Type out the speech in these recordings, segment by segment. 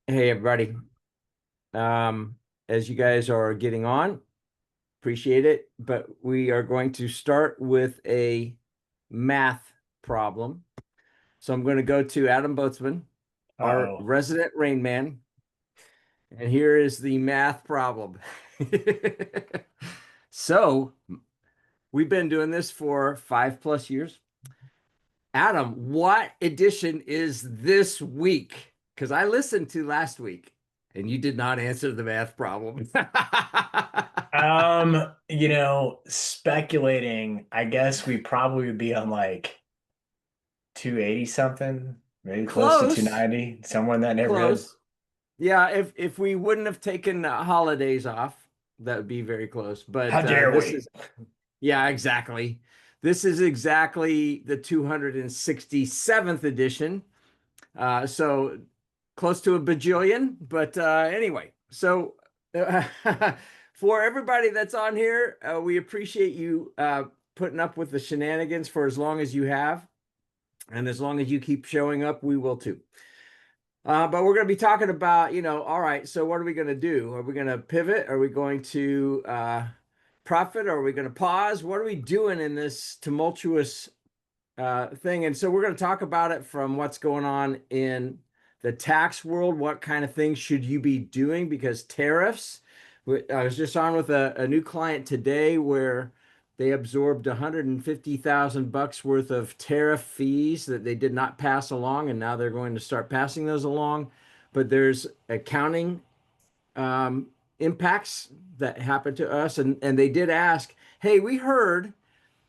Hey everybody. Um, as you guys are getting on, appreciate it, but we are going to start with a math problem. So I'm going to go to Adam Boatsman, our Uh-oh. resident Rain Man, and here is the math problem. So we've been doing this for 5+ years. Adam, what edition is this week? Because I listened to last week and you did not answer the math problem. Speculating, I guess we probably would be on like 280 something, maybe close to Close, 290, somewhere in that neighborhood. close. Yeah, if we wouldn't have taken holidays off, that would be very close. How But dare this we? is, yeah, exactly. This is exactly the 267th edition. So close to a bajillion. But anyway, so for everybody that's on here, we appreciate you putting up with the shenanigans for as long as you have. And as long as you keep showing up, we will too. But we're going to be talking about, all right, so what are we going to do? Are we going to pivot? Are we going to profit? Are we going to pause? What are we doing in this tumultuous thing? And so we're going to talk about it from what's going on in the tax world. What kind of things should you be doing? Because tariffs, I was just on with a new client today where they absorbed 150,000 bucks worth of tariff fees that they did not pass along, and now they're going to start passing those along. But there's accounting impacts that happen to us, and they did ask, "Hey, we heard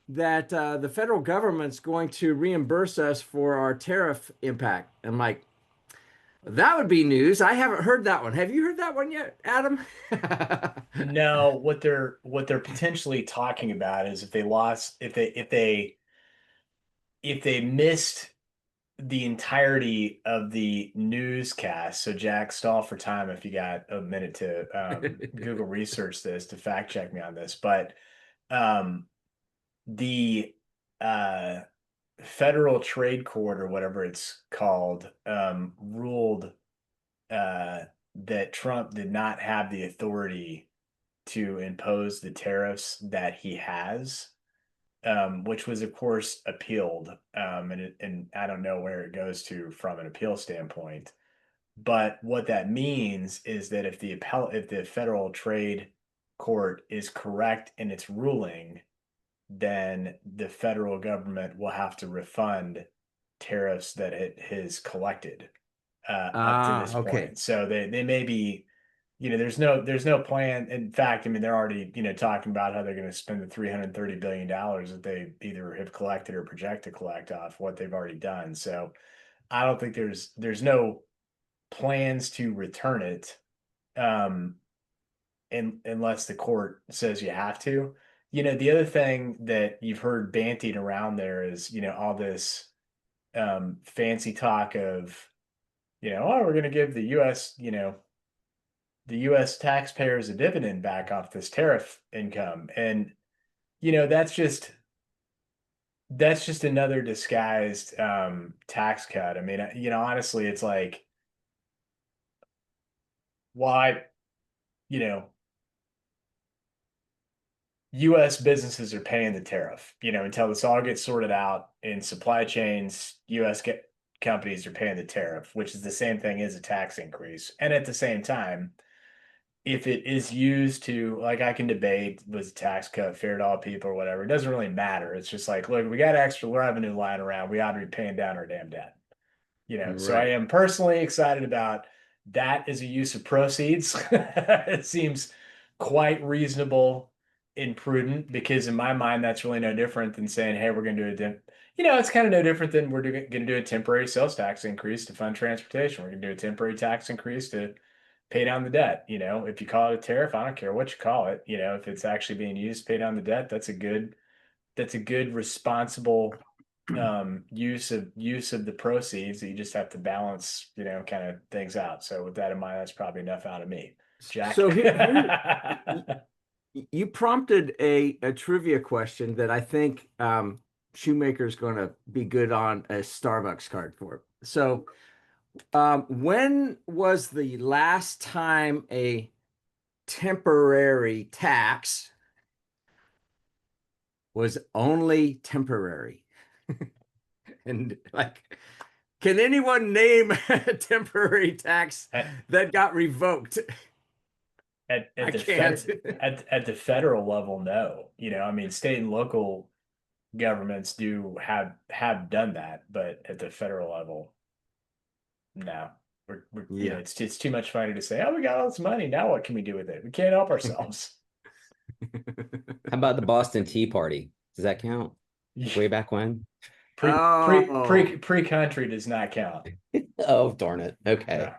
that the federal government's going to reimburse us for our tariff impact." I'm like, that would be news. I haven't heard that one. Have you heard that one yet, Adam? No, what they're potentially talking about is if they lost, if they missed the entirety of the newscast. So Jack, stall for time if you got a minute to Google research this to fact check me on this. But um, the uh, Federal Trade Court or whatever it's called ruled uh, that Trump did not have the authority to impose the tariffs that he has, which was of course appealed, and I don't know where it goes to from an appeal standpoint. But what that means is that if the Federal Trade Court is correct in its ruling, then the federal government will have to refund tariffs that it has collected up to this Okay. point. So they may be, there's no plan. In fact, I mean they're already talking about how they're going to spend the $330 billion that they either have collected or project to collect off what they've already done. So I don't think there's no plans to return it, um, unless the court says you have to. The other thing that you've heard bantied around there is, all this fancy talk of, oh, we're going to give the U.S. taxpayers a dividend back off this tariff income. And, that's just another disguised tax cut. I mean, honestly, it's like, why, you know, U.S. businesses are paying the tariff, until this all gets sorted out in supply chains. Companies are paying the tariff, which is the same thing as a tax increase. And at the same time, if it is used to, like, I can debate was a tax cut fair to all people or whatever. It doesn't really matter. It's just like, look, we got extra revenue lying around. We ought to be paying down our damn debt. So I Right. am personally excited about that as a use of proceeds. It seems quite reasonable and prudent because in my mind, that's really no different than saying, hey, we're going to do it's kind of no different than we're going to do a temporary sales tax increase to fund transportation. We're going to do a temporary tax increase to pay down the debt. If you call it a tariff, I don't care what you call it. If it's actually being used to pay down the debt, that's a good responsible use of the proceeds that you just have to balance, kind of things out. So with that in mind, that's probably enough out of me. So Jack. here you prompted a trivia question that I think Shoemaker's going to be good on a Starbucks card for. So When was the last time a temporary tax was only temporary? And like, can anyone name a temporary tax At that got revoked? at I the can't. at the federal level, no. I mean, state and local governments do have done that, but at the federal level, no. Yeah. It's too much money to say, oh, we got all this money. Now what can we do with it? We can't help ourselves. How about the Boston Tea Party? Does that count? Way back when? Oh, Pre-country does not count. Oh, darn it. Okay. No.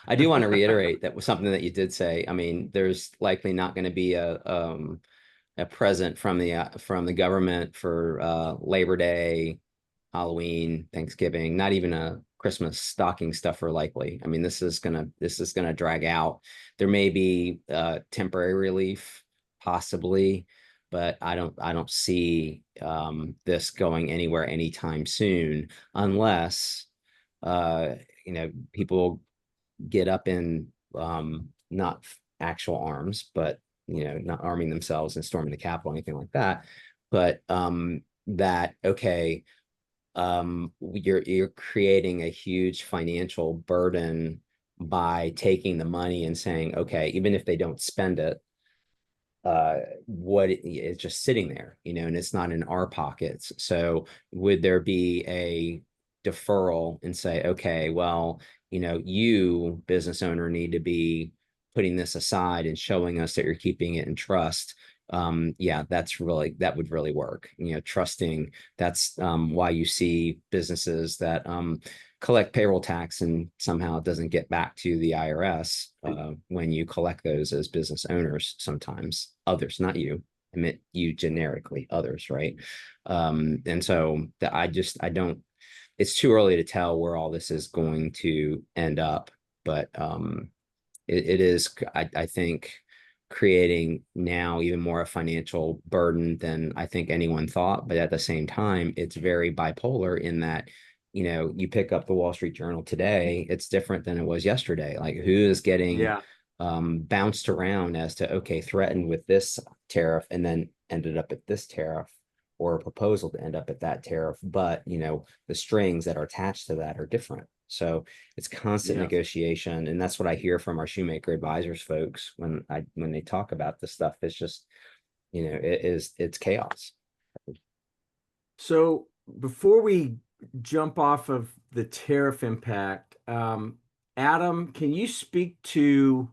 I do want to reiterate that was something that you did say. I mean, there's likely not going to be a present from the government for Labor Day, Halloween, Thanksgiving, not even a Christmas stocking stuffer likely. I mean, this is gonna drag out. There may be temporary relief, possibly, but I don't see this going anywhere anytime soon unless people get up in not actual arms, but not arming themselves and storming the Capitol, anything like that. But that okay, you're creating a huge financial burden by taking the money and saying, okay, even if they don't spend it, it's just sitting there, and it's not in our pockets. So would there be a deferral and say, okay, well, you business owner need to be putting this aside and showing us that you're keeping it in trust. Yeah, that would really work. Trusting, that's why you see businesses that collect payroll tax and somehow it doesn't get back to the IRS when you collect those as business owners. Sometimes others, not you. I meant you generically, others, right? And so I don't. It's too early to tell where all this is going to end up, but it is, I think, creating now even more a financial burden than I think anyone thought. But at the same time, it's very bipolar in that, you pick up the Wall Street Journal today, it's different than it was yesterday. Like who is getting yeah. bounced around as to, okay, threatened with this tariff and then ended up at this tariff or a proposal to end up at that tariff. But, the strings that are attached to that are different. So it's constant Yeah. negotiation, and that's what I hear from our shoemaker advisors folks when they talk about this stuff. It's just, it's chaos. So before we jump off of the tariff impact, Adam, can you speak to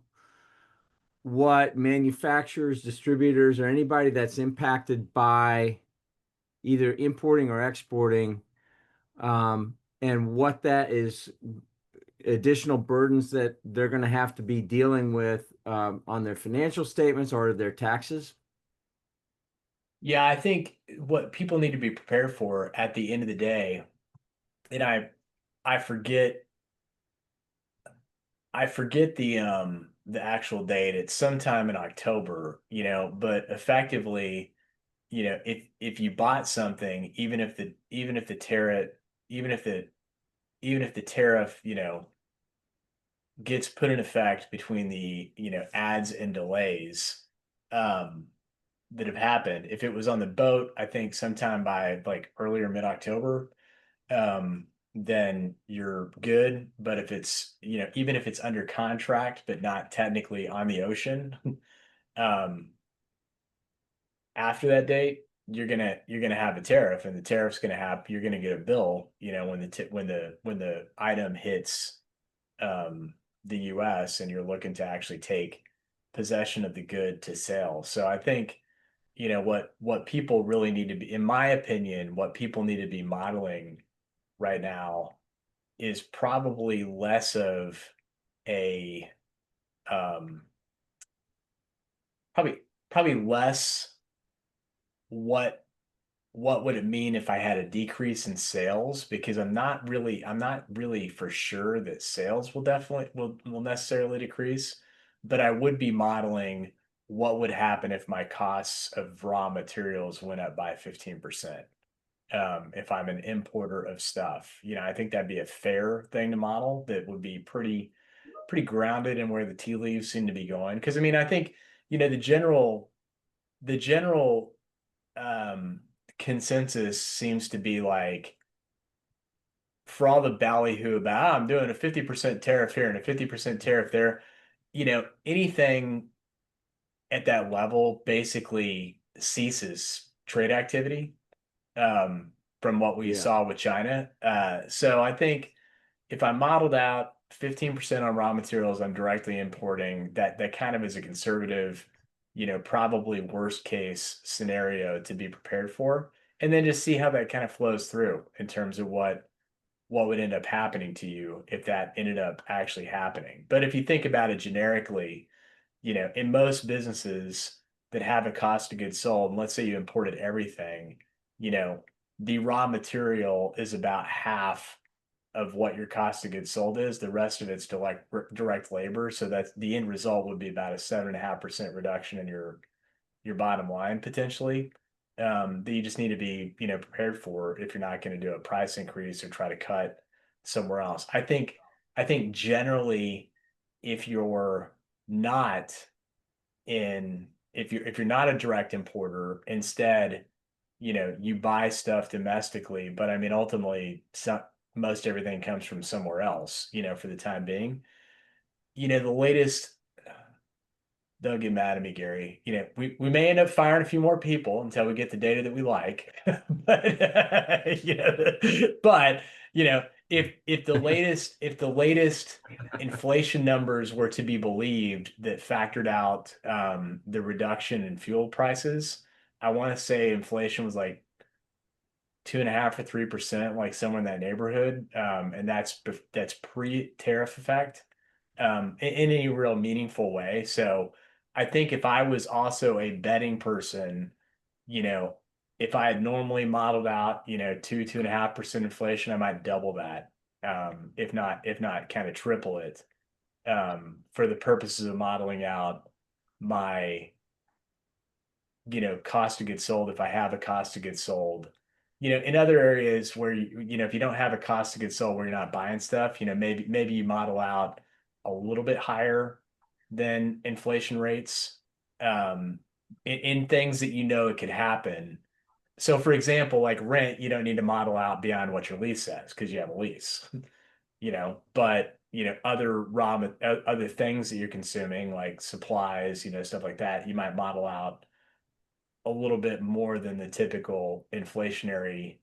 what manufacturers, distributors, or anybody that's impacted by either importing or exporting, and what that is additional burdens that they're going to have to be dealing with on their financial statements or their taxes? Yeah, I think what people need to be prepared for at the end of the day, and I forget I forget the actual date. It's sometime in October, but effectively, if you bought something, even if the tariff even if the even if the tariff, gets put in effect between the, ads and delays um that have happened. If it was on the boat, I think sometime by like earlier mid-October, then you're good. But if it's, even if it's under contract but not technically on the ocean, um, after that date, you're gonna have a tariff, and the tariff's gonna have you're gonna get a bill, when the item hits the US and you're looking to actually take possession of the good to sale. So I think, what people really need to be, in my opinion, what people need to be modeling right now is probably less of a um probably probably less what would it mean if I had a decrease in sales, because I'm not really for sure that sales will necessarily decrease, but I would be modeling what would happen if my costs of raw materials went up by 15%. if I'm an importer of stuff. I think that'd be a fair thing to model that would be pretty grounded in where the tea leaves seem to be going. Because I mean, I think the general um, consensus seems to be like, for all the ballyhoo about, I'm doing a 50% tariff here and a 50% tariff there, anything at that level basically ceases trade activity, um, from what we Yeah. saw with China. So I think if I modeled out 15% on raw materials I'm directly importing, that kind of is a conservative, probably worst case scenario to be prepared for. And then just see how that kind of flows through in terms of what would end up happening to you if that ended up actually happening. But if you think about it generically, in most businesses that have a cost of goods sold, and let's say you imported everything, you know, the raw material is about half of what your cost of goods sold is. The rest of it's direct labor. So that's the end result would be about a 7.5% reduction in your bottom line potentially. That you just need to be, prepared for if you're not going to do a price increase or try to cut somewhere else. I think generally, if you're not if you're not a direct importer, instead, you buy stuff domestically, but I mean ultimately most everything comes from somewhere else, for the time being. The latest, don't get mad at me, Gary. We may end up firing a few more people until we get the data that we like. But but if the latest inflation numbers were to be believed that factored out the reduction in fuel prices, I want to say inflation was like 2.5 or 3%, like somewhere in that neighborhood. And that's pre-tariff effect, in any real meaningful way. So I think if I was also a betting person, you know, if I had normally modeled out, 2.5% inflation, I might double that. If not kind of triple it, for the purposes of modeling out my, cost of goods sold, if I have a cost of goods sold. In other areas where if you don't have a cost of goods sold where you're not buying stuff, maybe you model out a little bit higher than inflation rates, in things that it could happen. So for example, like rent, you don't need to model out beyond what your lease says because you have a lease. But other things that you're consuming, like supplies, stuff like that, you might model out a little bit more than the typical inflationary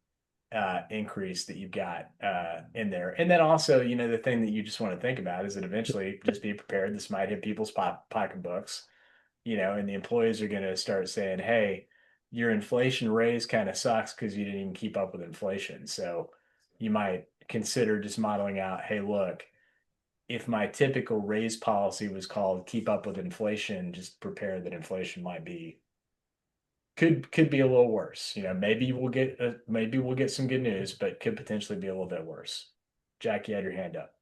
increase that you've got in there. And then also, the thing that you just want to think about is that eventually just be prepared. This might hit people's pocketbooks, and the employees are going to start saying, hey, your inflation raise kind of sucks because you didn't even keep up with inflation. So you might consider just modeling out, hey, look, if my typical raise policy was called keep up with inflation, just prepare that inflation might be could be a little worse. Maybe we'll get some good news, but could potentially be a little bit worse. Jack, you had your hand up.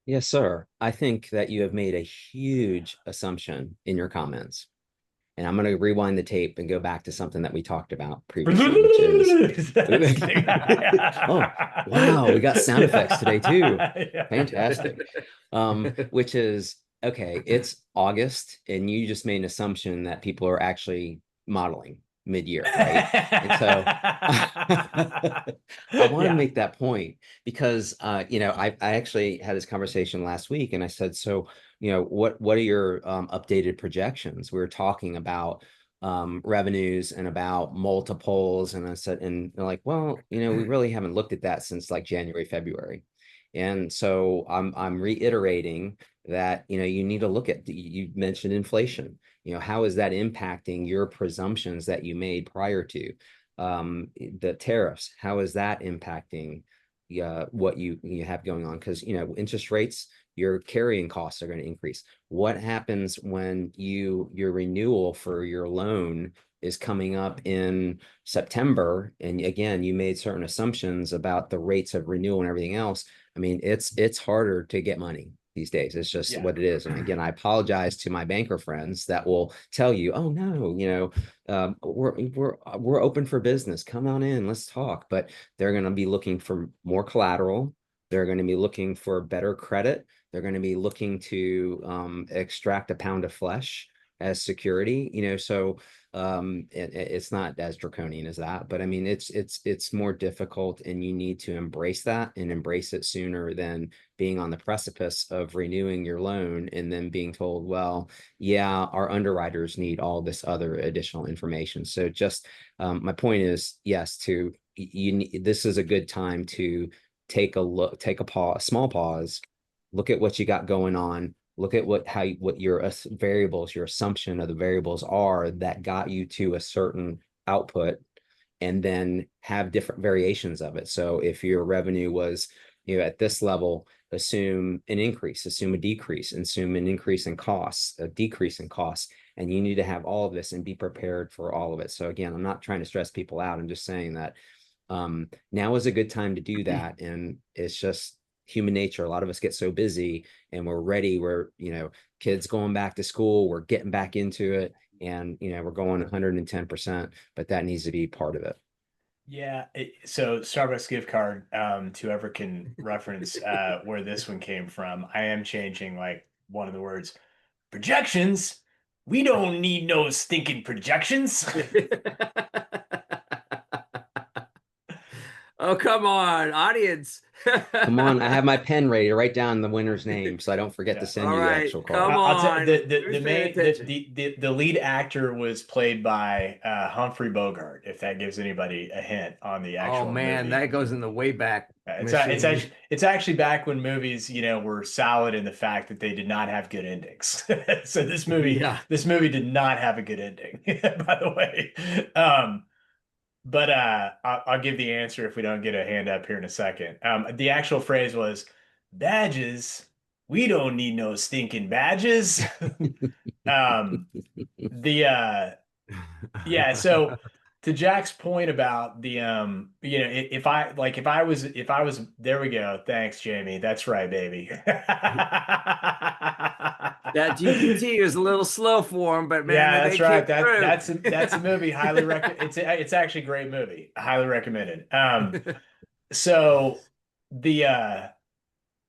Yes, sir. I think that you have made a huge assumption in your comments. And I'm going to rewind the tape and go back to something that we talked about previously, which is oh, wow, we got sound effects today too. Fantastic. Which is okay, it's August, and you just made an assumption that people are actually modeling mid-year, right? And so I want to make that point because I actually had this conversation last week and I said, so what are your updated projections? We were talking about revenues and about multiples, and I said, and they're like, well, we really haven't looked at that since like January, February. And so I'm reiterating that you need to look at you mentioned inflation. How is that impacting your presumptions that you made prior to the tariffs? How is that impacting what you have going on? Because interest rates, your carrying costs are going to increase. What happens when your renewal for your loan is coming up in September, and again, you made certain assumptions about the rates of renewal and everything else. I mean, it's harder to get money. these days. It's just Yeah. what it is. And again, I apologize to my banker friends that will tell you, oh no, we're open for business. Come on in, let's talk. But they're going to be looking for more collateral. They're going to be looking for better credit. They're going to be looking to extract a pound of flesh as security, so it's not as draconian as that, but I mean, it's more difficult, and you need to embrace that and embrace it sooner than being on the precipice of renewing your loan and then being told, well, yeah, our underwriters need all this other additional information. So just my point is, yes, this is a good time to take a look, take a pause, small pause, look at what you got going on, look at what your variables, your assumption of the variables are that got you to a certain output, and then have different variations of it. So if your revenue was, at this level, assume an increase, assume a decrease, assume an increase in costs, a decrease in costs, and you need to have all of this and be prepared for all of it. So again, I'm not trying to stress people out. I'm just saying that now is a good time to do that. And it's just human nature. A lot of us get so busy and we're ready. We're, kids going back to school, we're getting back into it, and, we're going 110%, but that needs to be part of it. Yeah. So Starbucks gift card, to whoever can reference where this one came from. I am changing like one of the words. Projections. We don't need no stinking projections. Oh, come on, audience. Come on, I have my pen ready to write down the winner's name so I don't forget to Yeah. send All you the right, actual come card. I'll tell on. the Who's paying main attention? the lead actor was played by Humphrey Bogart, if that gives anybody a hint on the Oh actual man, movie. that goes in the way back It's machine. actually back when movies, were solid in the fact that they did not have good endings. So Yeah. this movie did not have a good ending, by the way. But I'll give the answer if we don't get a hand up here in a second. The actual phrase was badges. We don't need no stinking badges. Um, the yeah, so to Jack's point about the if I was there we go. Thanks, Jamie. That's right, baby. That GPT is a little slow for him, but man, Yeah, they that's came right. through. That's a movie highly it's actually a great movie. Highly recommended. So the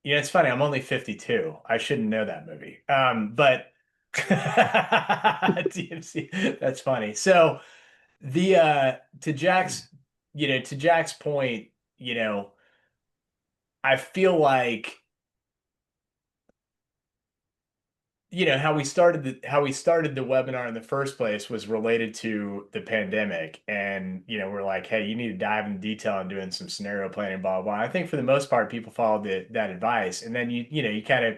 it's funny, I'm only 52. I shouldn't know that movie. But DMC, that's funny. So the to Jack's point, I feel like how we started the webinar in the first place was related to the pandemic, and we're like, hey, you need to dive in detail on doing some scenario planning, blah blah. I think for the most part people followed that advice, and then you kind of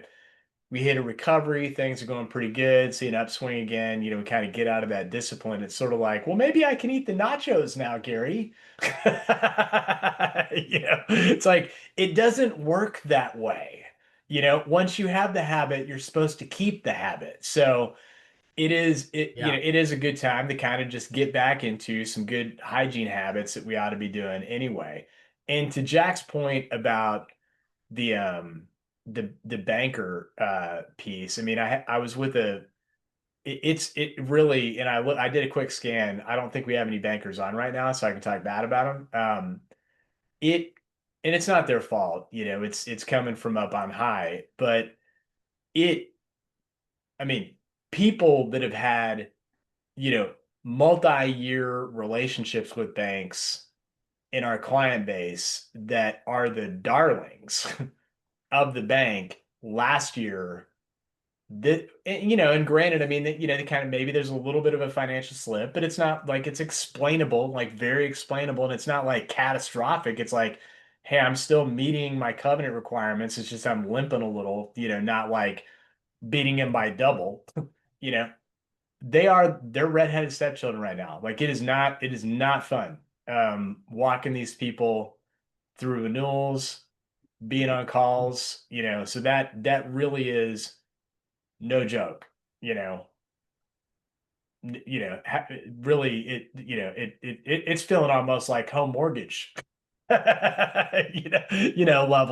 we hit a recovery, things are going pretty good, see an upswing again, we kind of get out of that discipline. It's sort of like, well, maybe I can eat the nachos now, Gary. It's like it doesn't work that way. Once you have the habit, you're supposed to keep the habit. So Yeah. it is a good time to kind of just get back into some good hygiene habits that we ought to be doing anyway. And to Jack's point about the the banker piece, I mean, I was with it really, and I did a quick scan. I don't think we have any bankers on right now, so I can talk bad about them. It and it's not their fault, it's coming from up on high, but it I mean, people that have had, you know, multi-year relationships with banks in our client base that are the darlings of the bank last year, that and granted, I mean that they kind of, maybe there's a little bit of a financial slip, but it's not like, it's explainable, like very explainable, and it's not like catastrophic. It's like, hey, I'm still meeting my covenant requirements, it's just I'm limping a little, not like beating him by double. you know they're redheaded stepchildren right now. Like, it is not fun walking these people through renewals, being on calls, so that really is no joke. you know Really, it's feeling almost like home mortgage level.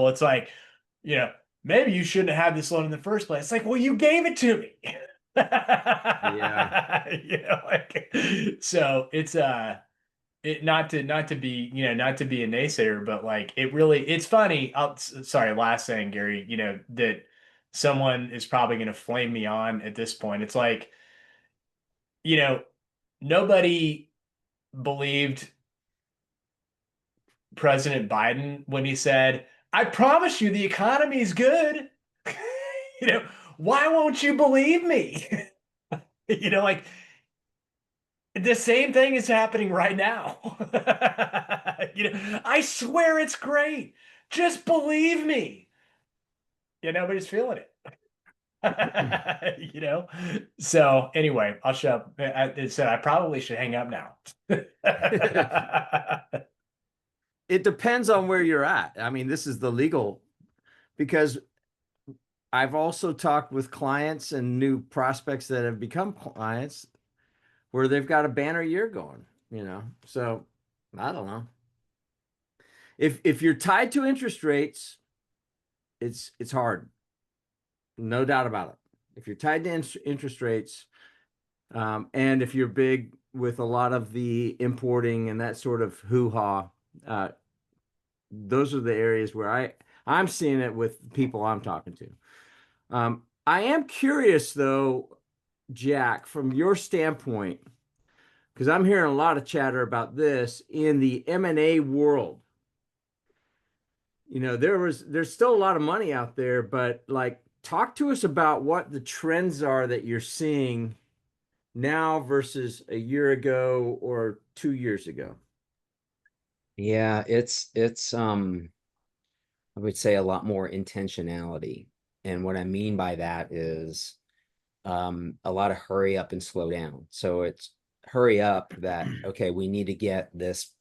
It's like, you know maybe you shouldn't have had this loan in the first place. It's like, well, you gave it to me. Yeah. Like, so it's not to be, not to be a naysayer, but like it's funny. Sorry, last thing, Gary, that someone is probably going to flame me on at this point. It's like, you know, nobody believed President Biden when he said, I promise you the economy is good. you know, why won't you believe me? Like the same thing is happening right now. I swear it's great. Just believe me. Nobody's feeling it. So anyway, I'll shut up. I probably should hang up now. It depends on where you're at. I mean, this is the legal, because I've also talked with clients and new prospects that have become clients where they've got a banner year going. So I don't know. If you're tied to interest rates, it's hard. No doubt about it. If you're tied to interest rates, and if you're big with a lot of the importing and that sort of hoo-ha, uh, those are the areas where I'm seeing it with people I'm talking to. I am curious though, Jack, from your standpoint, because I'm hearing a lot of chatter about this in the M&A world. There's still a lot of money out there, but like, talk to us about what the trends are that you're seeing now versus a year ago or 2 years ago. Yeah, it's I would say a lot more intentionality. And what I mean by that is a lot of hurry up and slow down. So it's hurry up that, okay, we need to get this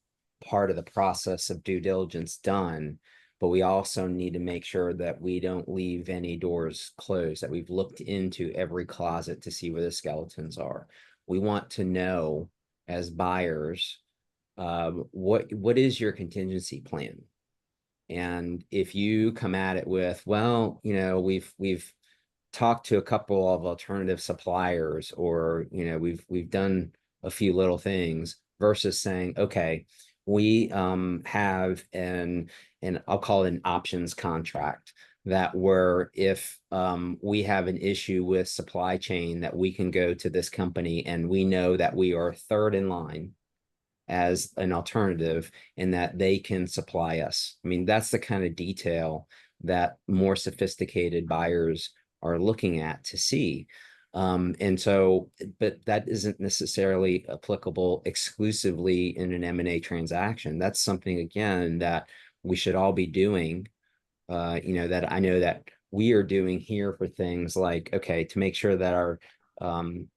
part of the process of due diligence done, but we also need to make sure that we don't leave any doors closed, that we've looked into every closet to see where the skeletons are. We want to know as buyers, what is your contingency plan? And if you come at it with, well, we've talked to a couple of alternative suppliers, or we've done a few little things, versus saying, okay, we have an I'll call it an options contract, that where if we have an issue with supply chain, that we can go to this company and we know that we are third in line as an alternative, and that they can supply us. I mean, that's the kind of detail that more sophisticated buyers are looking at to see. And so, but that isn't necessarily applicable exclusively in an M&A transaction. That's something, again, that we should all be doing, that I know that we are doing here for things like, okay, to make sure that our,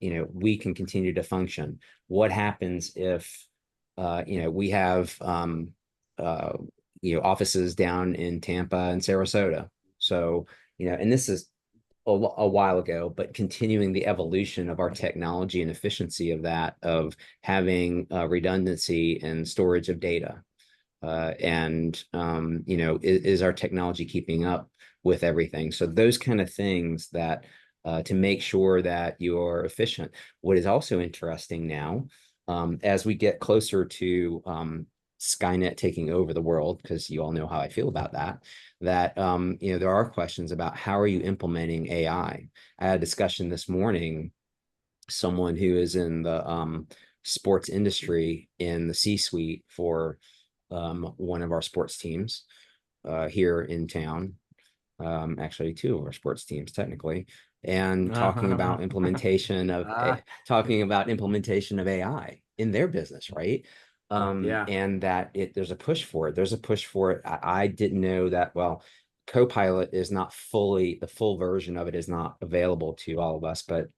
we can continue to function. What happens if, we have, offices down in Tampa and Sarasota? So, and this is a while ago, but continuing the evolution of our technology and efficiency of that, of having redundancy and storage of data. And is our technology keeping up with everything? So those kind of things that to make sure that you're efficient. What is also interesting now, as we get closer to Skynet taking over the world, because you all know how I feel about that, there are questions about how are you implementing AI. I had a discussion this morning, someone who is in the sports industry, in the C-suite for one of our sports teams here in town, actually two of our sports teams technically, and talking about implementation of AI in their business, right? Yeah. And that there's a push for it. There's a push for it. I didn't know that. Well, Copilot is not fully, the full version of it is not available to all of us, but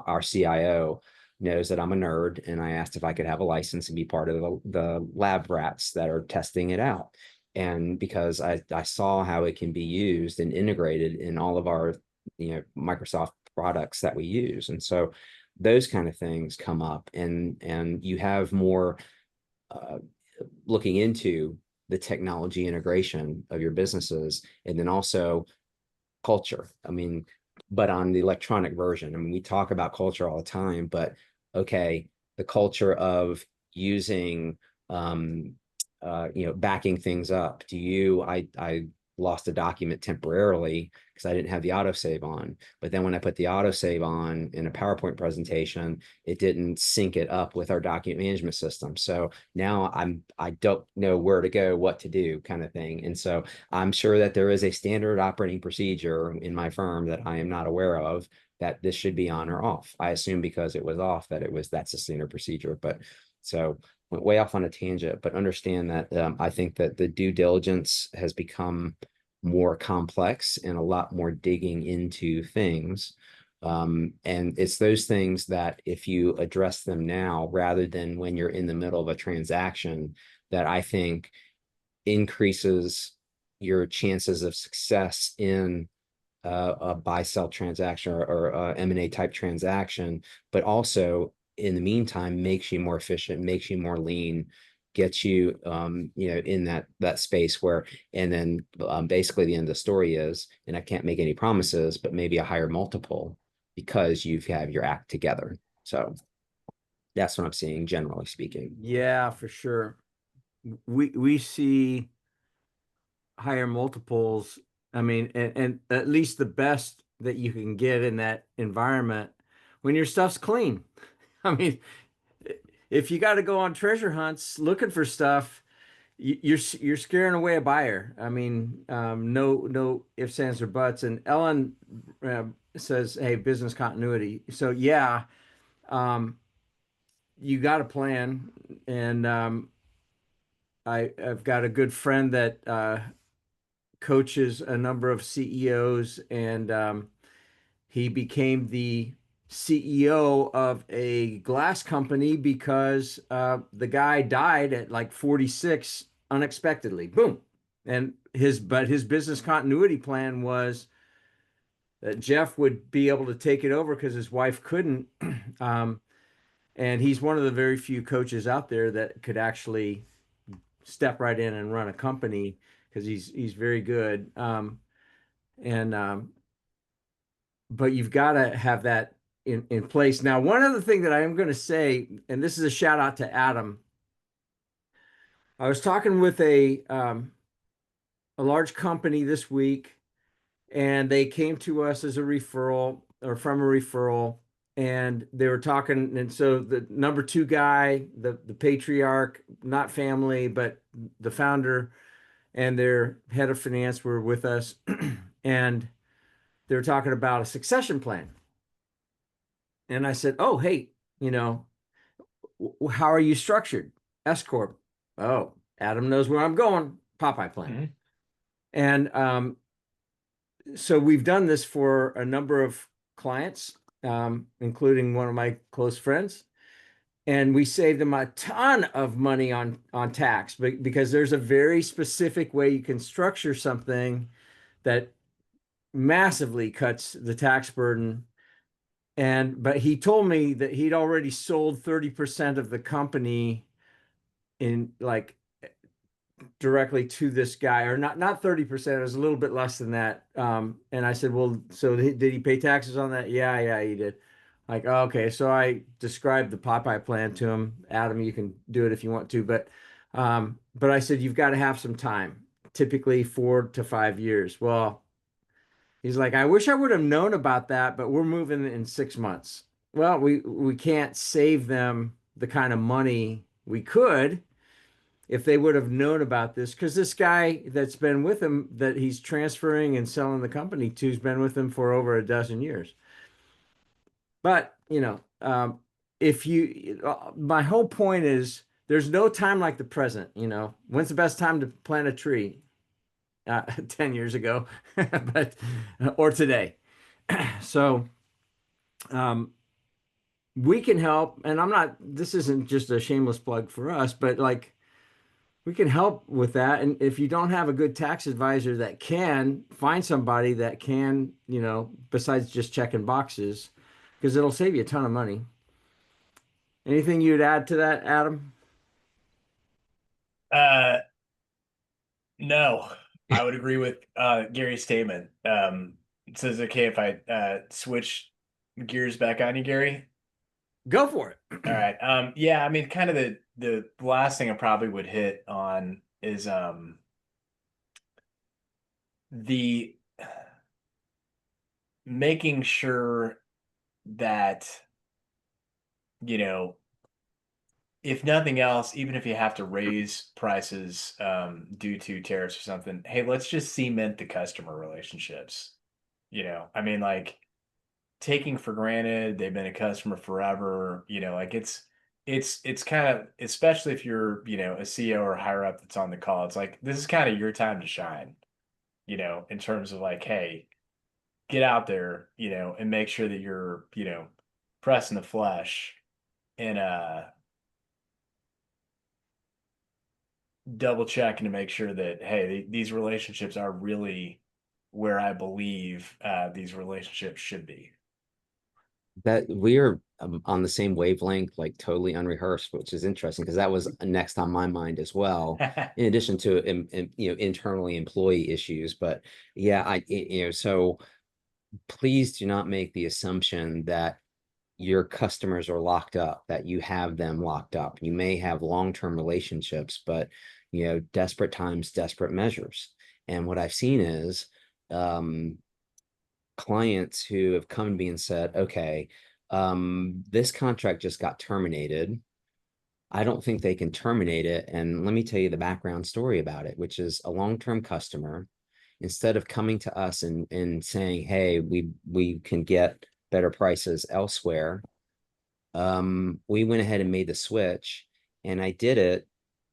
our CIO knows that I'm a nerd, and I asked if I could have a license and be part of the lab rats that are testing it out. And because I saw how it can be used and integrated in all of our Microsoft products that we use. And so those kind of things come up, and you have more looking into the technology integration of your businesses, and then also culture. I mean, but on the electronic version, I mean, we talk about culture all the time, but okay, the culture of using backing things up. I lost a document temporarily because I didn't have the autosave on. But then when I put the autosave on in a PowerPoint presentation, it didn't sync it up with our document management system. So now I don't know where to go, what to do, kind of thing. And so I'm sure that there is a standard operating procedure in my firm that I am not aware of that this should be on or off. I assume because it was off that's a standard procedure. But so went way off on a tangent, but understand that I think that the due diligence has become more complex and a lot more digging into things. And it's those things that if you address them now rather than when you're in the middle of a transaction, that I think increases your chances of success in a buy sell transaction or M&A type transaction, but also in the meantime makes you more efficient, makes you more lean, gets you in that space where, and then basically the end of the story is, and I can't make any promises, but maybe a higher multiple because you have your act together. So that's what I'm seeing, generally speaking. Yeah, for sure. We see higher multiples. I mean, and at least the best that you can get in that environment when your stuff's clean. I mean, if you got to go on treasure hunts looking for stuff, you're scaring away a buyer. I mean, no ifs, ands, or buts. And Ellen says, "Hey, business continuity." So yeah, um, you got a plan, and I've got a good friend that coaches a number of CEOs, and he became the CEO of a glass company because the guy died at like 46 unexpectedly. Boom. And his business continuity plan was that Jeff would be able to take it over because his wife couldn't. Um, and he's one of the very few coaches out there that could actually step right in and run a company because he's very good. And But you've got to have that in place. Now, one other thing that I am going to say, and this is a shout out to Adam. I was talking with a large company this week, and they came to us as a referral or from a referral, and they were talking. And so the number two guy, the patriarch, not family, but the founder and their head of finance were with us, and they were talking about a succession plan. And I said, "Oh, hey, you know, how are you structured? S corp." Oh, Adam knows where I'm going. Popeye plan. Mm-hmm. And so we've done this for a number of clients, including one of my close friends, and we saved them a ton of money on tax because there's a very specific way you can structure something that massively cuts the tax burden. But he told me that he'd already sold 30% of the company in like directly to this guy, or not 30%, it was a little bit less than that. And I said, well, so did he pay taxes on that? Yeah, he did. Like, oh, okay. So I described the Popeye plan to him. Adam, you can do it if you want to, but I said, you've got to have some time, typically 4 to 5 years. Well, he's like, I wish I would have known about that, but we're moving in 6 months. Well, we can't save them the kind of money we could if they would have known about this, because this guy that's been with him, that he's transferring and selling the company to, has been with him for over a dozen years. But if you, my whole point is, there's no time like the present. When's the best time to plant a tree? 10 years ago, but or today. So um, we can help, and this isn't just a shameless plug for us, but like we can help with that. And if you don't have a good tax advisor that can, find somebody that can, besides just checking boxes, because it'll save you a ton of money. Anything you'd add to that, Adam? No, I would agree with Gary's statement. So is it okay if I switch gears back on you, Gary? Go for it. All right. Yeah, I mean, kind of the last thing I probably would hit on is the making sure that, you know, if nothing else, even if you have to raise prices due to tariffs or something, hey, let's just cement the customer relationships. I mean, like taking for granted they've been a customer forever, like it's kind of, especially if you're, a CEO or higher up that's on the call, it's like this is kind of your time to shine, in terms of like, hey, get out there, and make sure that you're, pressing the flesh and double checking to make sure that, hey, these relationships are really where I believe these relationships should be. That we're on the same wavelength, like totally unrehearsed, which is interesting because that was next on my mind as well, in addition to internally employee issues. But yeah, so please do not make the assumption that your customers are locked up, that you have them locked up. You may have long-term relationships, but desperate times, desperate measures. And what I've seen is um, clients who have come to me and said, okay, this contract just got terminated. I don't think they can terminate it. And let me tell you the background story about it, which is a long-term customer, instead of coming to us and saying, hey, we can get better prices elsewhere, we went ahead and made the switch, and I did it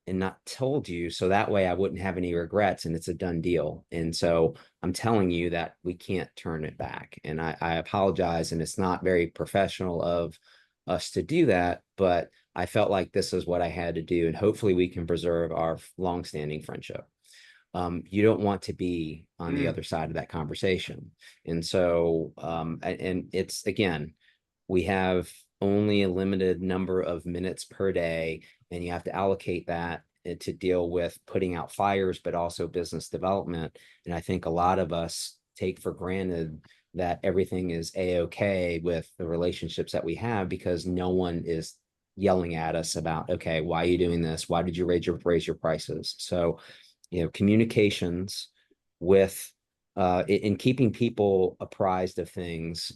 and not told you, so that way I wouldn't have any regrets and it's a done deal. And so I'm telling you that we can't turn it back. And I apologize, and it's not very professional of us to do that, but I felt like this is what I had to do, and hopefully we can preserve our longstanding friendship. You don't want to be on the other side of that conversation. And so, and it's again, we have only a limited number of minutes per day, and you have to allocate that to deal with putting out fires, but also business development. And I think a lot of us take for granted that everything is a-okay with the relationships that we have because no one is yelling at us about, okay, why are you doing this? Why did you raise your prices? So, communications with in keeping people apprised of things.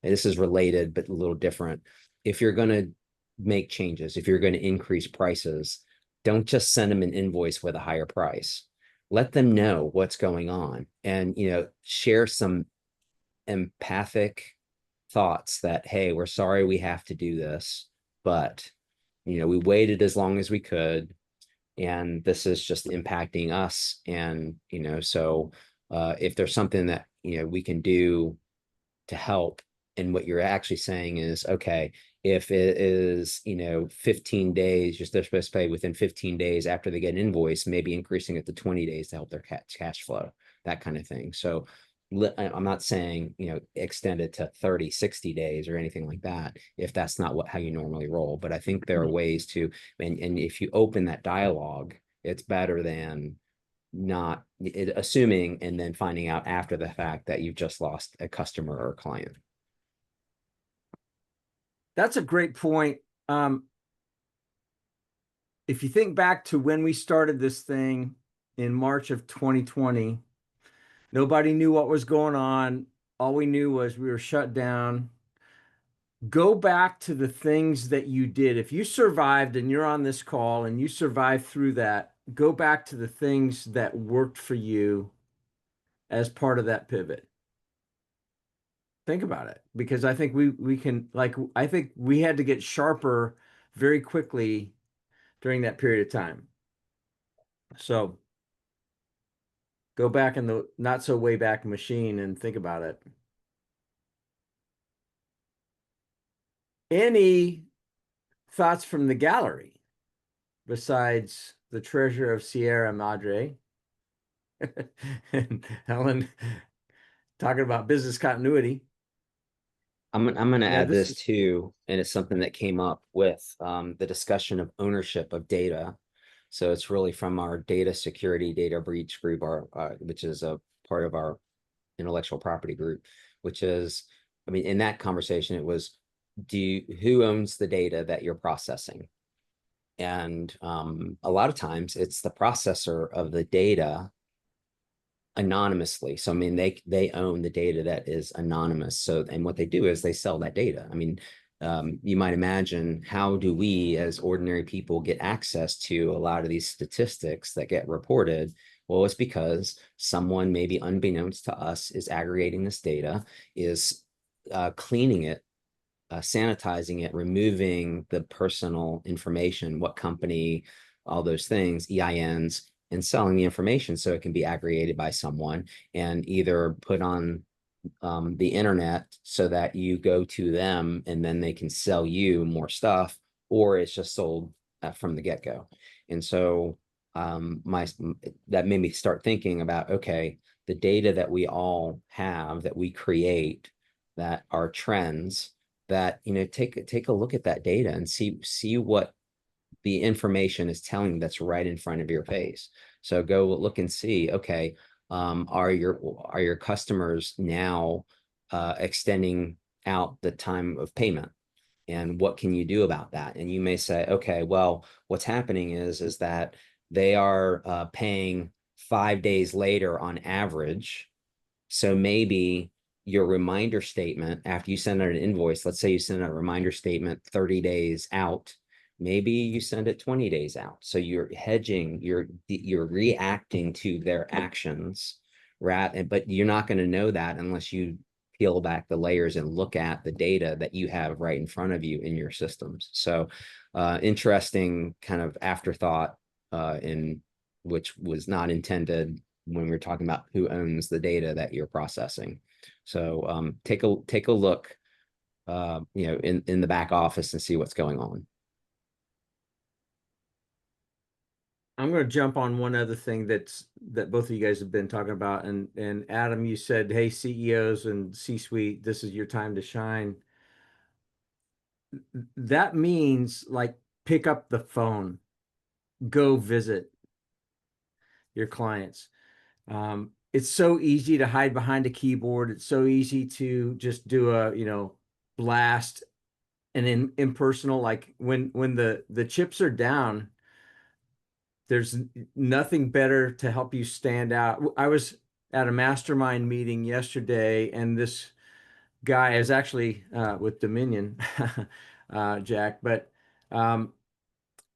And this is related, but a little different. If you're going to make changes, if you're going to increase prices, don't just send them an invoice with a higher price. Let them know what's going on, and share some empathic thoughts that, hey, we're sorry we have to do this, but we waited as long as we could, and this is just impacting us. And so if there's something that we can do to help, and what you're actually saying is, okay, if it is 15 days, they're supposed to pay within 15 days after they get an invoice, maybe increasing it to 20 days to help their cash flow, that kind of thing. So I'm not saying extend it to 30, 60 days or anything like that if that's not how you normally roll. But I think there are ways to, and if you open that dialogue, it's better than not assuming and then finding out after the fact that you've just lost a customer or a client. That's a great point. If you think back to when we started this thing in March of 2020, nobody knew what was going on. All we knew was we were shut down. Go back to the things that you did. If you survived and you're on this call and you survived through that, go back to the things that worked for you as part of that pivot. Think about it, because I think we can, like, I think we had to get sharper very quickly during that period of time. So go back in the not so way back machine and think about it. Any thoughts from the gallery besides the treasure of Sierra Madre and Helen talking about business continuity? I'm going to Yeah, add this this is too, and it's something that came up with the discussion of ownership of data. So it's really from our data security, data breach group, which is a part of our intellectual property group, which is, I mean, in that conversation, it was, who owns the data that you're processing? And a lot of times it's the processor of the data anonymously. So I mean, they own the data that is anonymous. So, and what they do is they sell that data. I mean, you might imagine, how do we as ordinary people get access to a lot of these statistics that get reported? Well, it's because someone, maybe unbeknownst to us, is aggregating this data, is cleaning it, sanitizing it, removing the personal information, what company, all those things, EINs, and selling the information so it can be aggregated by someone and either put on the internet so that you go to them and then they can sell you more stuff, or it's just sold from the get-go. And so that made me start thinking about, okay, the data that we all have, that we create, that are trends, that, you know, take a look at that data and see what the information is telling you that's right in front of your face. So go look and see, okay, are your customers now extending out the time of payment? And what can you do about that? And you may say, okay, well, what's happening is that they are paying 5 days later on average. So maybe your reminder statement, after you send out an invoice, let's say you send out a reminder statement 30 days out, maybe you send it 20 days out. So you're hedging, you're reacting to their actions, right? But you're not going to know that unless you peel back the layers and look at the data that you have right in front of you in your systems. So interesting kind of afterthought, in which was not intended when we're talking about who owns the data that you're processing. So take a look, you know, in the back office and see what's going on. I'm going to jump on one other thing that both of you guys have been talking about, and Adam, you said, hey, CEOs and C-suite, this is your time to shine. That means, like, pick up the phone, go visit your clients. It's so easy to hide behind a keyboard. It's so easy to just do a, blast and impersonal. Like when the chips are down, there's nothing better to help you stand out. I was at a mastermind meeting yesterday, and this guy is actually with Dominion, Jack, but um,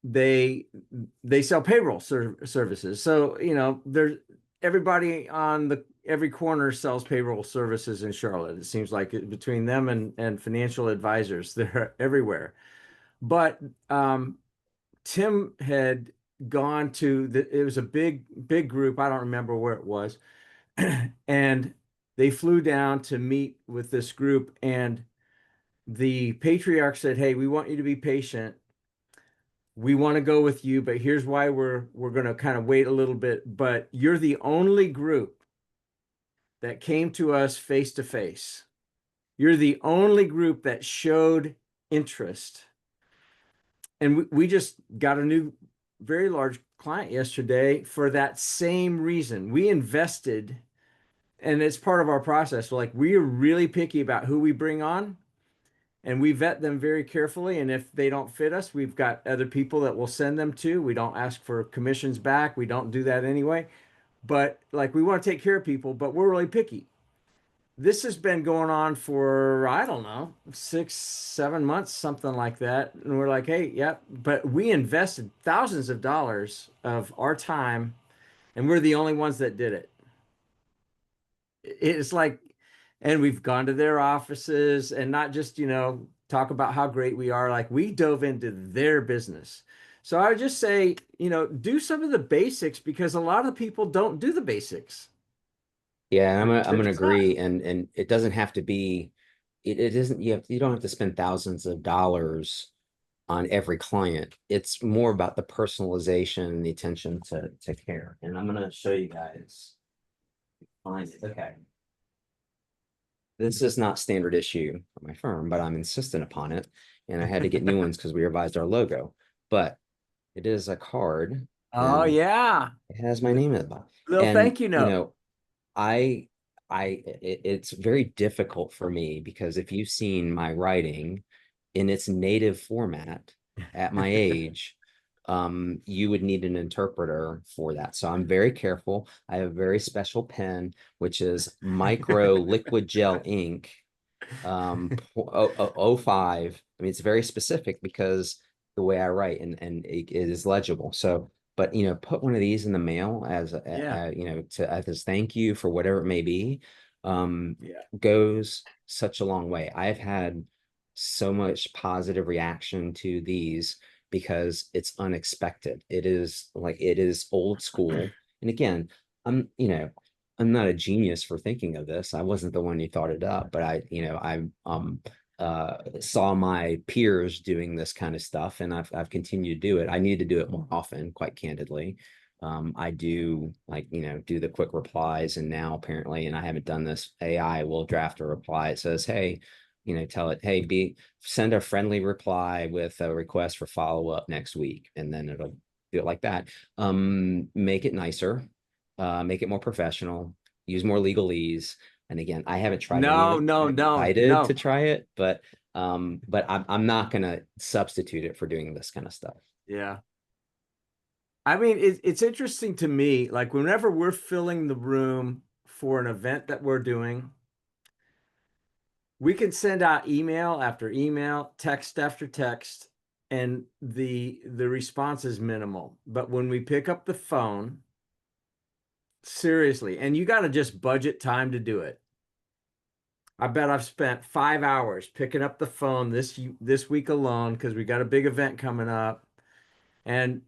they they sell payroll services. So, there's everybody on every corner sells payroll services in Charlotte. It seems like between them and financial advisors, they're everywhere. But Tim had gone to it was a big group. I don't remember where it was. And they flew down to meet with this group, and the patriarch said, hey, we want you to be patient. We want to go with you, but here's why we're going to kind of wait a little bit. But you're the only group that came to us face to face. You're the only group that showed interest. And we just got a new, very large client yesterday for that same reason. We invested, and it's part of our process. Like, we are really picky about who we bring on, and we vet them very carefully. And if they don't fit us, we've got other people that we'll send them to. We don't ask for commissions back. We don't do that anyway. But like, we want to take care of people, but we're really picky. This has been going on for, I don't know, 6, 7 months, something like that. And we're like, hey, yeah, but we invested thousands of dollars of our time, and we're the only ones that did it. It's like, and we've gone to their offices, and not just, talk about how great we are. Like, we dove into their business. So I would just say, do some of the basics, because a lot of people don't do the basics. Yeah, I'm They're gonna just not. agree, and it doesn't have to be, it isn't, you don't have to spend thousands of dollars on every client. It's more about the personalization and the attention to care. And I'm gonna show you guys. Find it. Okay. This is not standard issue for my firm, but I'm insistent upon it. And I had to get new ones because we revised our logo. But it is a card, Oh and yeah. it has my name at the bottom. Little And thank you you note. know, I it's very difficult for me because if you've seen my writing in its native format at my age, you would need an interpreter for that. So I'm very careful. I have a very special pen, which is micro liquid gel ink, oh 05. I mean, it's very specific because the way I write and it is legible. So, but put one of these in the mail as Yeah. to as thank you for whatever it may be, Yeah. goes such a long way. I've had so much positive reaction to these because it's unexpected. It is old school. And again, I'm not a genius for thinking of this. I wasn't the one who thought it up, but I saw my peers doing this kind of stuff, and I've continued to do it. I need to do it more often, quite candidly. I do do the quick replies, and now apparently, and I haven't done this, AI will draft a reply. It says, hey, tell it, hey, send a friendly reply with a request for follow-up next week, and then it'll do it like that. Make it nicer, make it more professional, use more legalese. And again, I haven't tried any of No, it. no, I'm no, excited to no. try it, but I'm not gonna substitute it for doing this kind of stuff. Yeah. I mean, it's interesting to me, like whenever we're filling the room for an event that we're doing, we can send out email after email, text after text, and the response is minimal. But when we pick up the phone, seriously, and you got to just budget time to do it. I bet I've spent 5 hours picking up the phone this week alone because we got a big event coming up. And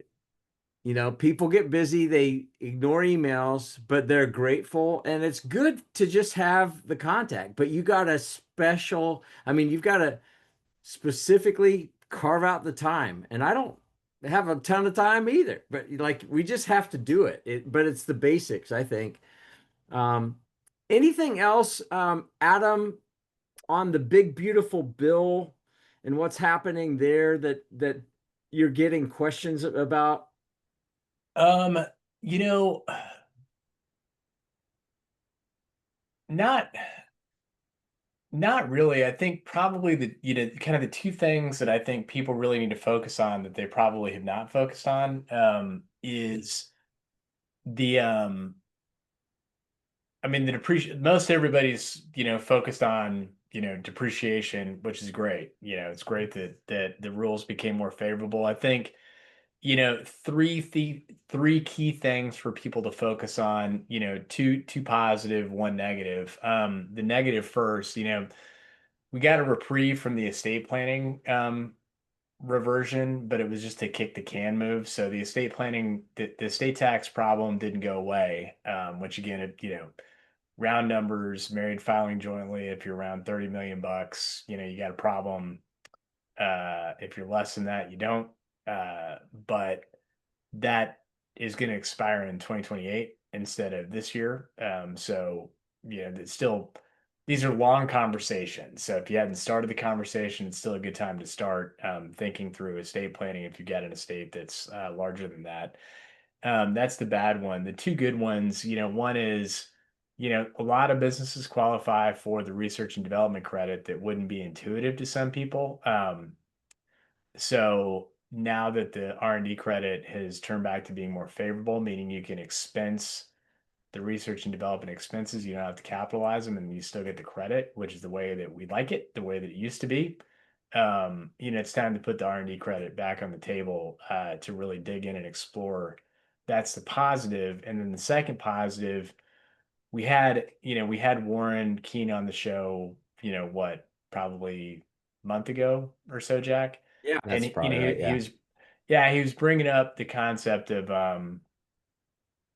people get busy, they ignore emails, but they're grateful. And it's good to just have the contact, but I mean, you've got to specifically carve out the time. And I don't have a ton of time either, but like we just have to do it. But it's the basics, I think. Um, Anything else, Adam, on the big, beautiful bill and what's happening there that you're getting questions about? Um, you know, not not really. I think probably kind of the two things that I think people really need to focus on that they probably have not focused on, is the I mean, the depreciation. Most everybody's, focused on, depreciation, which is great. It's great that the rules became more favorable. I think, three key things for people to focus on, two positive, one negative. The negative first, we got a reprieve from the estate planning reversion, but it was just a kick the can move. So the estate planning, the estate tax problem didn't go away, which again, round numbers, married filing jointly, if you're around 30 million bucks, you got a problem. If you're less than that, you don't. But that is going to expire in 2028 instead of this year. So, it's still, these are long conversations. So if you hadn't started the conversation, it's still a good time to start thinking through estate planning if you get an estate that's larger than that. That's the bad one. The two good ones, one is, a lot of businesses qualify for the research and development credit that wouldn't be intuitive to some people. So now that the R&D credit has turned back to being more favorable, meaning you can expense the research and development expenses, you don't have to capitalize them and you still get the credit, which is the way that we like it, the way that it used to be. It's time to put the R&D credit back on the table to really dig in and explore. That's the positive. And then the second positive, we had Warren Keene on the show, probably a month ago or so, Jack. Yeah. And That's probably right. he Yeah. was, yeah, he was bringing up the concept of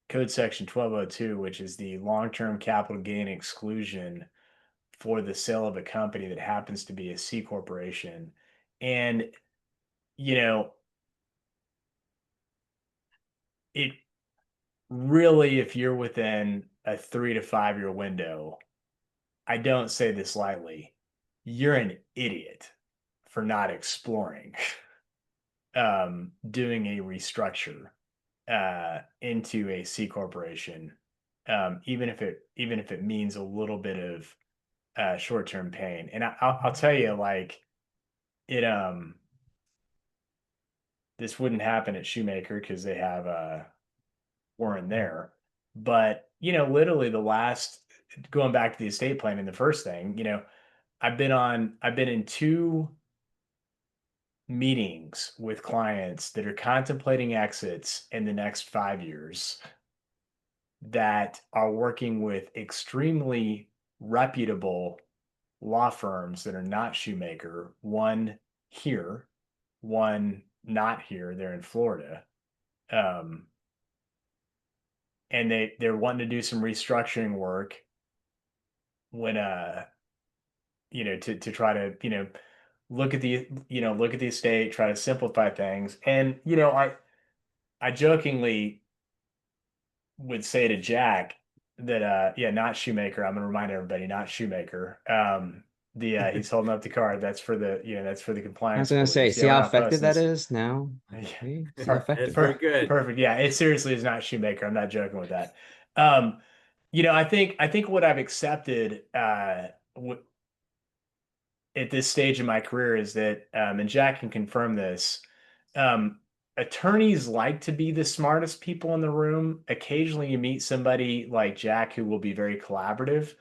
code section 1202, which is the long-term capital gain exclusion for the sale of a company that happens to be a C corporation. And, you know, it really, if you're within a 3 to 5 year window, I don't say this lightly, you're an idiot for not exploring doing a restructure into a C corporation even if it means a little bit of short-term pain. And I'll tell you, like it this wouldn't happen at Shoemaker because they have Warren there. But literally the last going back to the estate planning, the first thing, I've been in two meetings with clients that are contemplating exits in the next 5 years that are working with extremely reputable law firms that are not Shoemaker, one here, one not here, they're in Florida. Um, and they're wanting to do some restructuring work when to try to look at the estate, try to simplify things. And I jokingly would say to Jack that yeah, not Shoemaker. I'm gonna remind everybody, not Shoemaker. The he's holding up the card. That's for the that's for the I was compliance gonna say, police. see Yeah, we're how not effective posting that this. is now. Yeah. See how It's effective. very good. Perfect. Yeah, it seriously is not Shoemaker. I'm not joking with that. I think what I've accepted at this stage in my career is that, and Jack can confirm this, um, attorneys like to be the smartest people in the room. Occasionally, you meet somebody like Jack who will be very collaborative.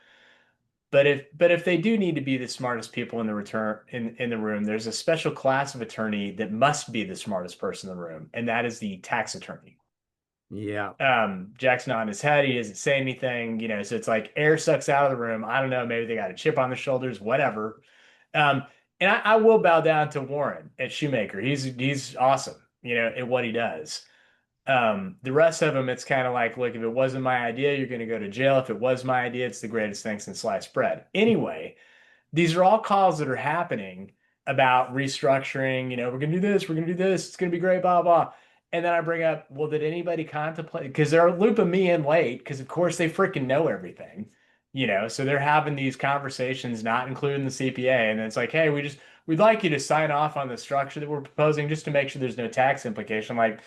But if they do need to be the smartest people in the return in the room, there's a special class of attorney that must be the smartest person in the room, and that is the tax attorney. Yeah. Jack's not on his head. He doesn't say anything, so it's like air sucks out of the room. I don't know. Maybe they got a chip on their shoulders, whatever. Um, and I will bow down to Warren at Shoemaker. He's awesome, at what he does. The rest of them, it's kind of like, look, if it wasn't my idea, you're going to go to jail. If it was my idea, it's the greatest thing since sliced bread. Anyway, these are all calls that are happening about restructuring. We're going to do this, we're going to do this, it's going to be great, blah, blah. And then I bring up, well, did anybody contemplate? Because they're looping me in late, because of course they freaking know everything, so they're having these conversations, not including the CPA. And then it's like, hey, we'd like you to sign off on the structure that we're proposing just to make sure there's no tax implication. Like,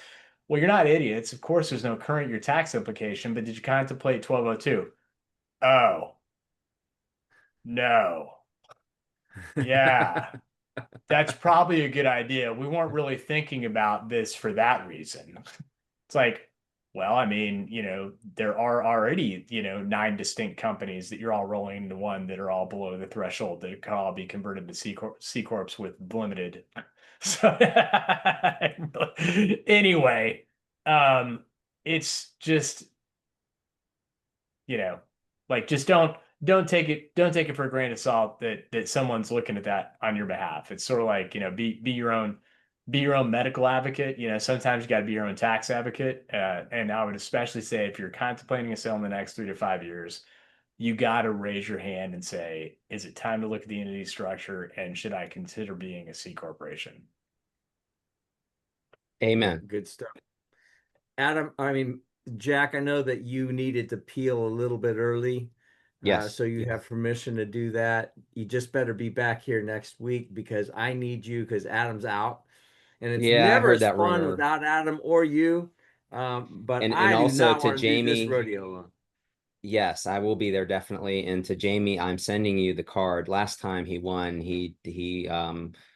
well, you're not idiots. Of course, there's no current year tax implication, but did you contemplate 1202? Oh, no. Yeah. That's probably a good idea. We weren't really thinking about this for that reason. It's like, well, I mean, there are already, 9 distinct companies that you're all rolling into one that are all below the threshold that could all be converted to C corps with limited. So anyway, it's just, you know, like just don't take it for a grain of salt that someone's looking at that on your behalf. It's sort of like, be your own medical advocate. Sometimes you got to be your own tax advocate. And I would especially say if you're contemplating a sale in the next 3 to 5 years, you got to raise your hand and say, is it time to look at the entity structure, and should I consider being a C corporation? Amen. Good stuff. Adam, I mean, Jack, I know that you needed to peel a little bit early. Yes. So you have permission to do that. You just better be back here next week because I need you because Adam's out. And it's Yeah, I never heard as that fun rumor. without Adam or you. But And I do also not to want to do this Jamie, rodeo alone. yes, I will be there definitely. And to Jamie, I'm sending you the card. Last time he won, he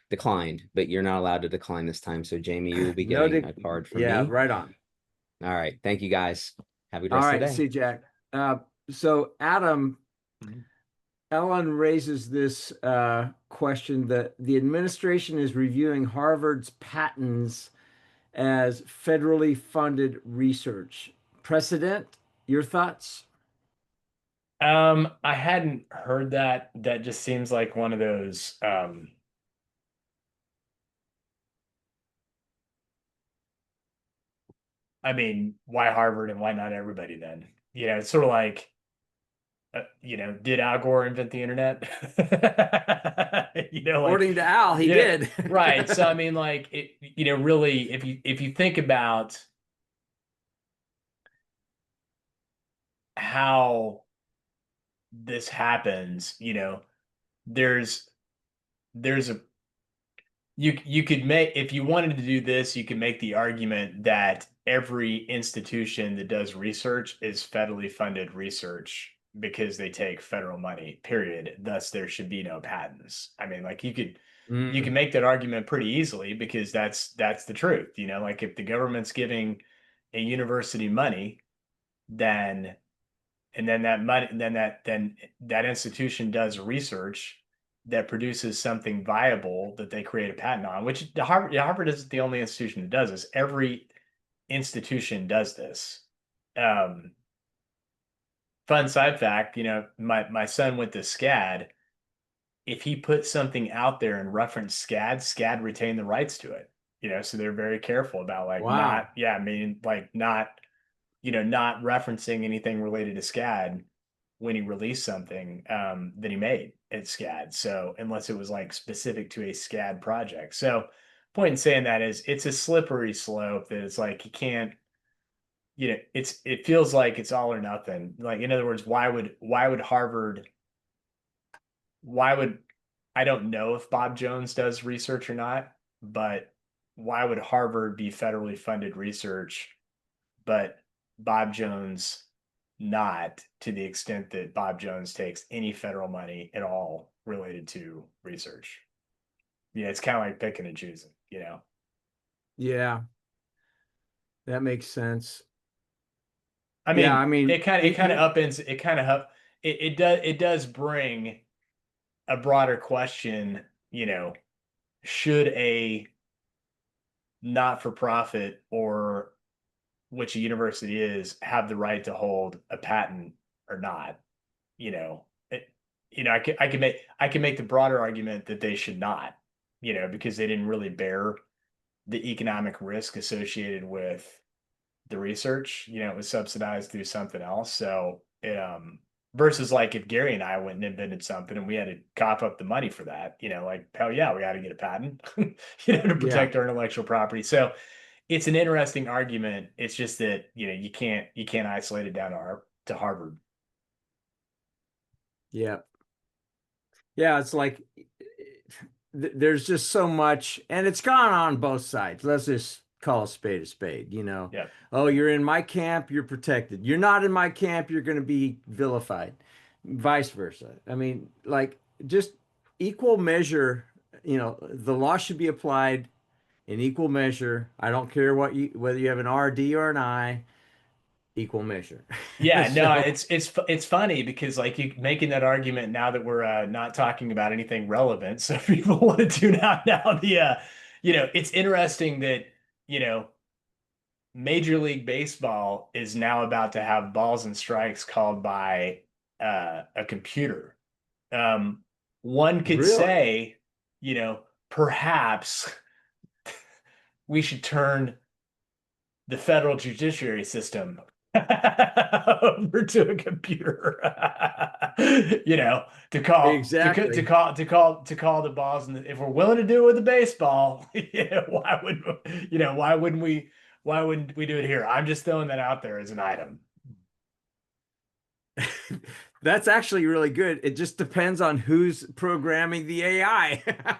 declined, but you're not allowed to decline this time. So Jamie, you will be No, getting a card from yeah, me. right on. All right. Thank you guys. Have a good All rest of the right, day. see, Jack. So Adam, Ellen raises this question that the administration is reviewing Harvard's patents as federally funded research. Precedent, your thoughts? I hadn't heard that. That just seems like one of those, I mean, why Harvard and why not everybody then? It's sort of like, did Al Gore invent the internet? Like, According to Al, he yeah, did. right. So I mean, like it, really, if you think about how this happens, there's there's a you could make, if you wanted to do this, you could make the argument that every institution that does research is federally funded research because they take federal money, period. Thus, there should be no patents. I mean, like you can Mm, make that argument pretty easily because that's the truth. You know, like if the government's giving a university money, then and then that money then that institution does research that produces something viable that they create a patent on, which Harvard isn't the only institution that does this. Every institution does this. um Fun side fact, you know, my son went to SCAD. If he puts something out there and reference SCAD retain the rights to it, you know, so they're very careful about like wow. not, yeah, I mean, like not, you know, not referencing anything related to SCAD when he released something that he made at SCAD. So unless it was like specific to a SCAD project. So point in saying that is it's a slippery slope that it's like you can't, you know, it feels like it's all or nothing. Like in other words, why would Harvard, why would, I don't know if Bob Jones does research or not, but why would Harvard be federally funded research, but Bob Jones not, to the extent that Bob Jones takes any federal money at all related to research? Yeah, it's kind of like picking and choosing, you know? Yeah, that makes sense. I Yeah, mean, I mean, it kind of upends, it does bring a broader question, you know, should a not for profit or which a university is have the right to hold a patent or not? You know, you know, I can make the broader argument that they should not, you know, because they didn't really bear the economic risk associated with the research. You know, it was subsidized through something else. So, versus like if Gary and I went and invented something and we had to cough up the money for that, you know, like hell yeah, we got to get a patent, you know, to yeah, protect our intellectual property. So it's an interesting argument. It's just that, you know, you can't isolate it down to to Harvard. yeah, yeah. It's like there's just so much, and it's gone on both sides. Let's just call a spade a spade, you know. Yeah. Oh, you're in my camp, you're protected. You're not in my camp, you're going to be vilified. Vice versa. I mean, like just equal measure, you know, the law should be applied in equal measure. I don't care what you whether you have an RD or an I, equal measure. Yeah, no, So, it's funny because like you making that argument now that we're not talking about anything relevant, so people want to tune out now. You know, it's interesting that you know Major League Baseball is now about to have balls and strikes called by a computer. Um, one could really? say, you know, perhaps we should turn the federal judiciary system over to a computer. You know, Exactly. to call the balls, and if we're willing to do it with the baseball, you know, why would, you know, why wouldn't we do it here? I'm just throwing that out there as an item. That's actually really good. It just depends on who's programming the AI. I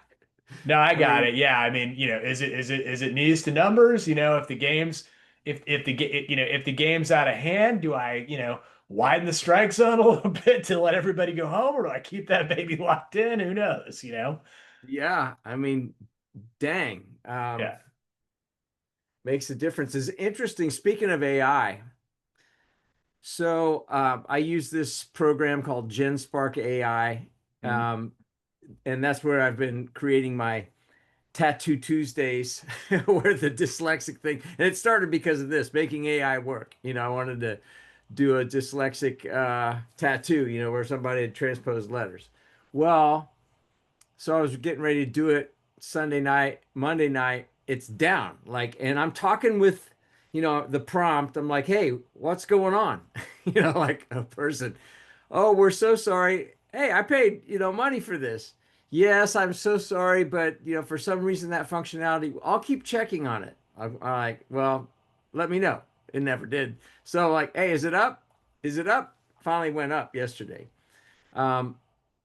No, I I got mean, it. Yeah, I mean, you know, is it knees to numbers? You know, if the game's if the you know, if the game's out of hand, do I, you know, widen the strike zone a little bit to let everybody go home, or do I keep that baby locked in? Who knows, you know? yeah, I mean, dang, Yeah. makes a difference. It's interesting. Speaking of AI, so I use this program called GenSpark AI, Mhm. um, and that's where I've been creating my Tattoo Tuesdays, where the dyslexic thing, and it started because of this, making AI work. You know, I wanted to do a dyslexic tattoo, you know, where somebody had transposed letters. Well, so I was getting ready to do it Sunday night, Monday night, it's down. Like, and I'm talking with, you know, the prompt. I'm like, hey, what's going on? You know, like a person. Oh, we're so sorry. Hey, I paid, you know, money for this. Yes, I'm so sorry, but you know, for some reason that functionality, I'll keep checking on it. I'm like, well, let me know. It never did. So like, hey, is it up? Is it up? Finally went up yesterday. Um,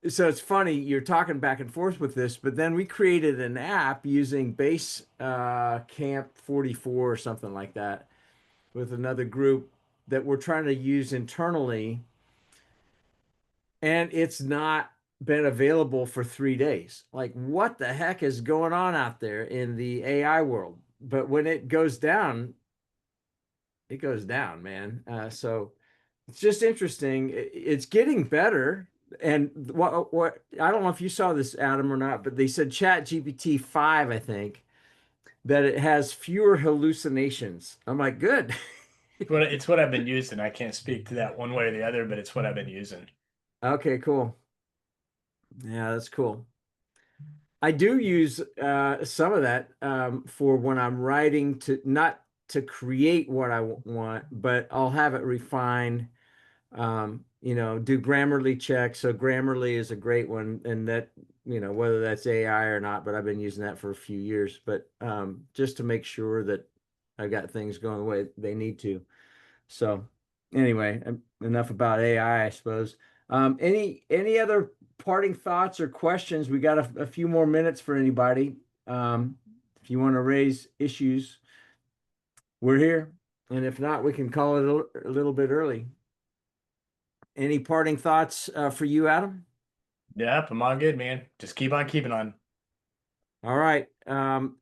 so it's funny you're talking back and forth with this, but then we created an app using base camp 44 or something like that with another group that we're trying to use internally, and it's not been available for 3 days. Like, what the heck is going on out there in the AI world? But when it goes down, it goes down, man. So it's just interesting. It's getting better. And what I don't know if you saw this, Adam, or not, but they said Chat GPT 5, I think, that it has fewer hallucinations. I'm like, good. It's what I've been using. I can't speak to that one way or the other, but it's what I've been using. Okay, cool. Yeah, that's cool. I do use some of that for when I'm writing to not to create what I want, but I'll have it refined. Do Grammarly checks. So Grammarly is a great one, and that whether that's AI or not, but I've been using that for a few years. But just to make sure that I got things going the way they need to. So anyway, enough about AI, I suppose. Any other parting thoughts or questions? We got a few more minutes for anybody. If you want to raise issues, we're here. And if not, we can call it a little bit early. Any parting thoughts for you, Adam? Yep, I'm all good, man. Just keep on keeping on. All right.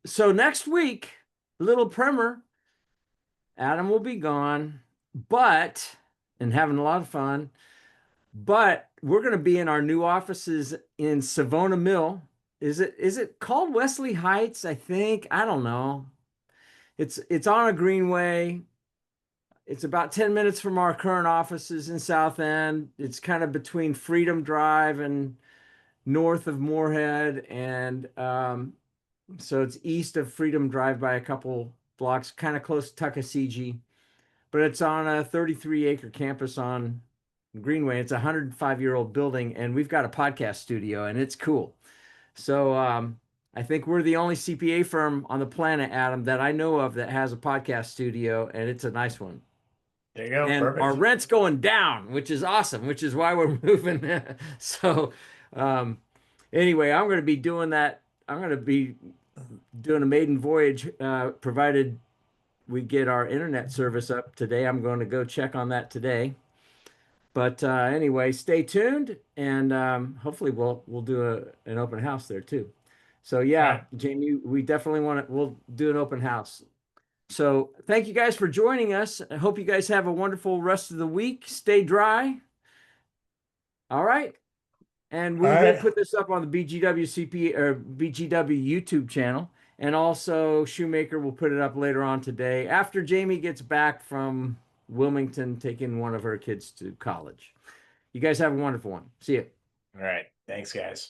So next week, little primer, Adam will be gone, but and having a lot of fun. But we're going to be in our new offices in Savona Mill. Is it called Wesley Heights? I think. I don't know. It's on a greenway. It's about 10 minutes from our current offices in South End. It's kind of between Freedom Drive and north of Moorhead, and so it's east of Freedom Drive by a couple blocks, kind of close to Tuckasegee. But it's on a 33-acre campus on Greenway. It's a 105-year-old building, and we've got a podcast studio, and it's cool. So I think we're the only CPA firm on the planet, Adam, that I know of that has a podcast studio, and it's a nice one. There you go. And our Perfect. rent's going down, which is awesome, which is why we're moving. So um, anyway, I'm going to be doing that. I'm going to be doing a maiden voyage, provided we get our internet service up today. I'm going to go check on that today. But anyway, stay tuned, and hopefully we'll do an open house there too. So All yeah, right. Jamie, we definitely want to. We'll do an open house. So thank you guys for joining us. I hope you guys have a wonderful rest of the week. Stay dry. All right. And All we will right. put this up on the BGWCP or BGW YouTube channel. And also Shoemaker will put it up later on today after Jamie gets back from Wilmington taking one of her kids to college. You guys have a wonderful one. See you. All right. Thanks, guys.